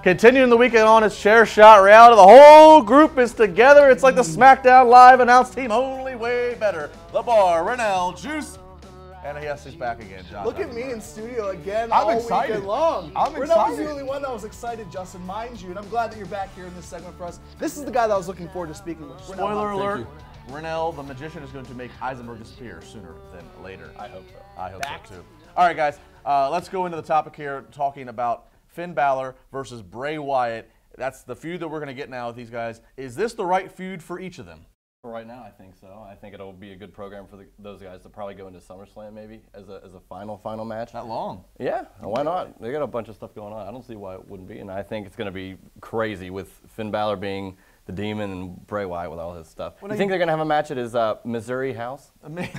Continuing the weekend on, it's Chair Shot Reality. The whole group is together. It's like the SmackDown Live announced team, only way better. The Bar, Renell, Juice, and yes, he's back again. Josh, look at me in studio again I'm all excited. weekend long. I'm Renell excited. was the only one that was excited, Justin, mind you, and I'm glad that you're back here in this segment for us. This is the guy that I was looking forward to speaking with. Spoiler alert, Renell, the magician, is going to make Eisenberg disappear sooner than later. I hope so. I hope so too. All right, guys, let's go into the topic here, talking about Finn Balor versus Bray Wyatt. That's the feud that we're going to get now with these guys. Is this the right feud for each of them? For right now, I think so. I think it'll be a good program for those guys to probably go into SummerSlam maybe as a final match. That long? Yeah, why not? They got a bunch of stuff going on. I don't see why it wouldn't be, and I think it's going to be crazy with Finn Balor being the Demon and Bray Wyatt with all his stuff. You think they're going to have a match at his Missouri house? Maybe.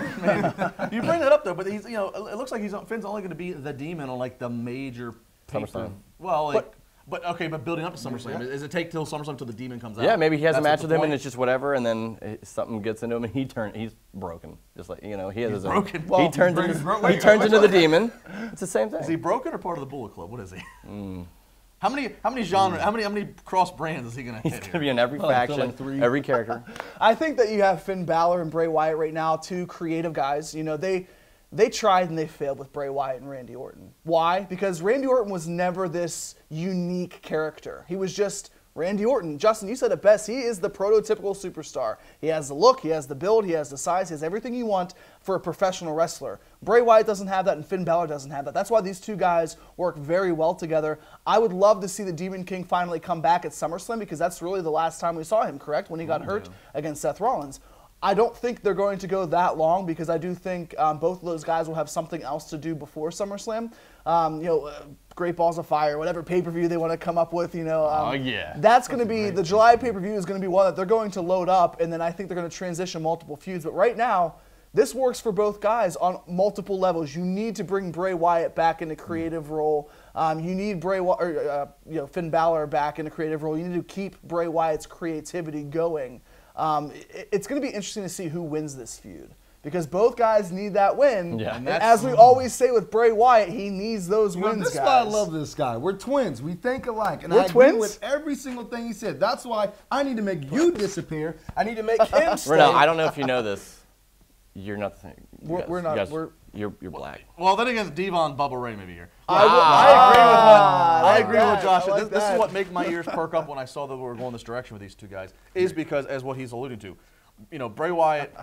You bring that up though, but he's, you know, it looks like Finn's only going to be the Demon on like the major SummerSlam. Well, like, but building up to SummerSlam. Does it take till SummerSlam till the Demon comes out? Yeah, maybe he has a match with him and it's just whatever, and then something gets into him and he's broken. Just like, you know, he has his own. Broken. Well, he turns into the Demon. It's the same thing. Is he broken or part of the Bullet Club? What is he? How many genres? How many cross brands is he gonna hit? He's gonna be in every faction, every character. I think that you have Finn Balor and Bray Wyatt right now, two creative guys. You know, they tried and they failed with Bray Wyatt and Randy Orton. Why? Because Randy Orton was never this unique character. He was just Randy Orton. Justin, you said it best. He is the prototypical superstar. He has the look, he has the build, he has the size, he has everything you want for a professional wrestler. Bray Wyatt doesn't have that and Finn Balor doesn't have that. That's why these two guys work very well together. I would love to see the Demon King finally come back at SummerSlam because that's really the last time we saw him, correct? When he got hurt against Seth Rollins. I don't think they're going to go that long because I do think both of those guys will have something else to do before SummerSlam. You know, Great Balls of Fire, whatever pay-per-view they want to come up with, you know. Oh, yeah. That's going to be, the July pay-per-view is going to be one that they're going to load up, and then I think they're going to transition multiple feuds. But right now, this works for both guys on multiple levels. You need to bring Bray Wyatt back in a creative role. You need Finn Balor back in a creative role. You need to keep Bray Wyatt's creativity going. It's going to be interesting to see who wins this feud because both guys need that win. Yeah. And as we always say with Bray Wyatt, he needs those wins, This guys. guy, I love this guy. We're twins. We think alike. And We're I twins? agree with every single thing he said. That's why I need to make you disappear. I need to make him stay. Renell, I don't know if you know this. You're not the same. We're not. You're black. Well, then again, Devon Bubba Ray maybe here. I agree with what Josh said. like This is what made my ears perk up when I saw that we were going this direction with these two guys. Is because, as what he's alluding to, you know, Bray Wyatt.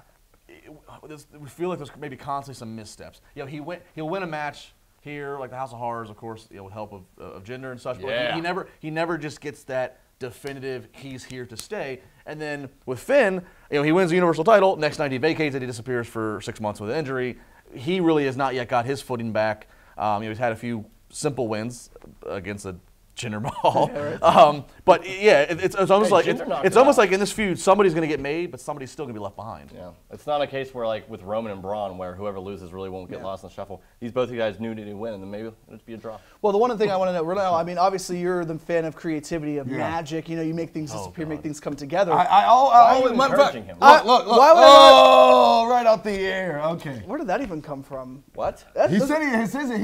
We feel like there's maybe constantly some missteps. You know, he'll win a match here, like the House of Horrors, of course, with help of Jinder and such. But he never just gets that definitive he's here to stay. And then with Finn, you know, he wins the Universal title. Next night he vacates it. He disappears for 6 months with an injury. He really has not yet got his footing back. You know, he's had a few simple wins against a Jinder Mahal. Yeah, right. But yeah, it's almost like in this feud, somebody's going to get made, but somebody's still going to be left behind. Yeah, it's not a case where like with Roman and Braun, where whoever loses really won't get lost in the shuffle. These both you guys knew to win, and then maybe it'll be a draw. Well, the one thing I want to know, Renell, I mean, obviously you're the fan of creativity, of magic. You know, you make things disappear, make things come together. I always encouraging him. Look, right out the air. Okay. Where did that even come from? What? He said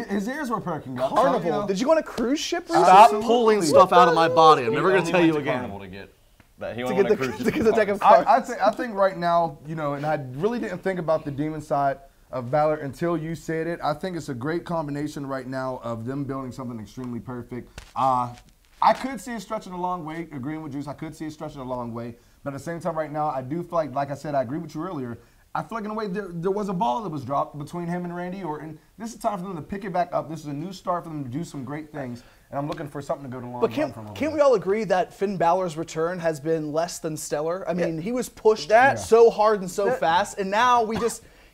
his ears were perking up. Carnival. So, you know. Did you go on a cruise ship recently? Stop pulling stuff out of my body. I'm never going to tell you again. To get the deck of cards. I think right now, you know, and I really didn't think about the Demon side of Balor until you said it. I think it's a great combination right now of them building something extremely perfect. I could see it stretching a long way, agreeing with Juice. I could see it stretching a long way. But at the same time right now, I do feel like I said, I agree with you earlier, I feel like in a way there was a ball that was dropped between him and Randy Orton. This is time for them to pick it back up. This is a new start for them to do some great things. And I'm looking for something to go to long run from him. Can't we all agree that Finn Balor's return has been less than stellar? I mean, he was pushed so hard and so fast, and now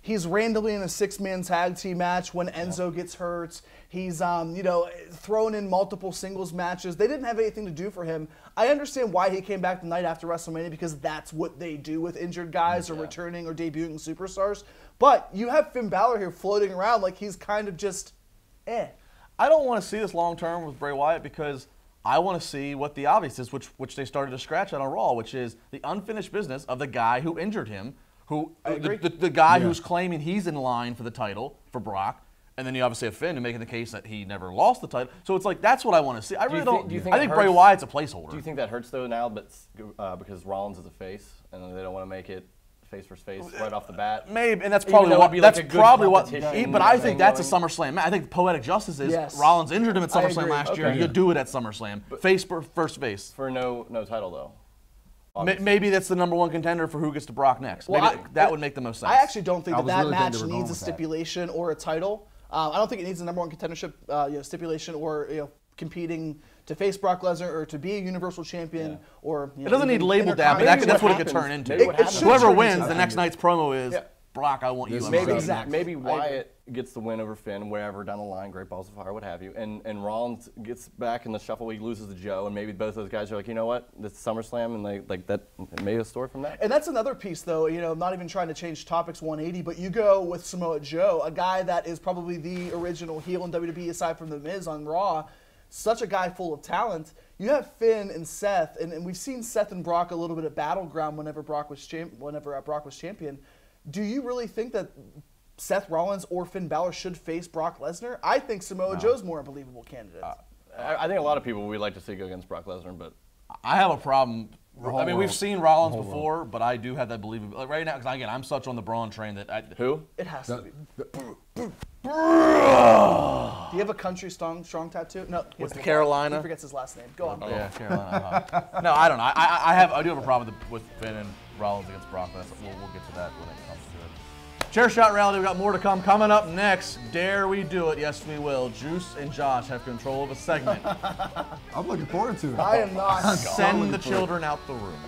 he's randomly in a six-man tag team match when Enzo gets hurt. He's you know, thrown in multiple singles matches. They didn't have anything to do for him. I understand why he came back the night after WrestleMania because that's what they do with injured guys or returning or debuting superstars. But you have Finn Balor here floating around like he's kind of just I don't want to see this long term with Bray Wyatt because I want to see what the obvious is, which they started to scratch at on Raw, which is the unfinished business of the guy who injured him, the guy who's claiming he's in line for the title for Brock, And then you obviously have Finn making the case that he never lost the title. So it's like, that's what I want to see. I really don't. Do you think I think Bray Wyatt's a placeholder. Do you think that hurts though now, but because Rollins is a face and they don't want to make it face versus face right off the bat? Maybe, and that's probably what. That's probably what. But I think that's a SummerSlam. I think the poetic justice is Rollins injured him at SummerSlam last year. You do it at SummerSlam. Face first face. For no title though. Maybe that's the #1 contender for who gets to Brock next. Well, that would make the most sense. I actually don't think that match needs a stipulation or a title. I don't think it needs a #1 contendership stipulation or competing to face Brock Lesnar or to be a Universal Champion or. It doesn't need label dab, but that's what it could turn into. Whoever wins, the next night's promo is Brock, I want you. Maybe Wyatt gets the win over Finn, wherever down the line, Great Balls of Fire, what have you, and Rollins gets back in the shuffle. He loses to Joe, and maybe both those guys are like, you know what, this is SummerSlam, and they like that. Made a story from that. And that's another piece, though. Not even trying to change topics 180, but you go with Samoa Joe, a guy that is probably the original heel in WWE aside from The Miz on Raw. Such a guy full of talent. You have Finn and Seth, and we've seen Seth and Brock a little bit at Battleground whenever Brock was champion. Do you really think that Seth Rollins or Finn Balor should face Brock Lesnar? I think Samoa Joe's more a believable candidate. I think a lot of people would like to see go against Brock Lesnar, but I have a problem. I mean, we've seen Rollins before, but I do have that believability right now. Because again, I'm such on the Braun train that who? It has to be. Do you have a country strong tattoo? No. With Carolina. He forgets his last name. Go on. Yeah, Carolina. No, I don't know. I do have a problem with Finn and Rollins against Brock. But we'll get to that when it comes to it. Chair Shot Reality, we got more to come. Coming up next, Dare We Do It? Yes, we will. Juice and Josh have control of a segment. I'm looking forward to it. I am not. Send the children out the room.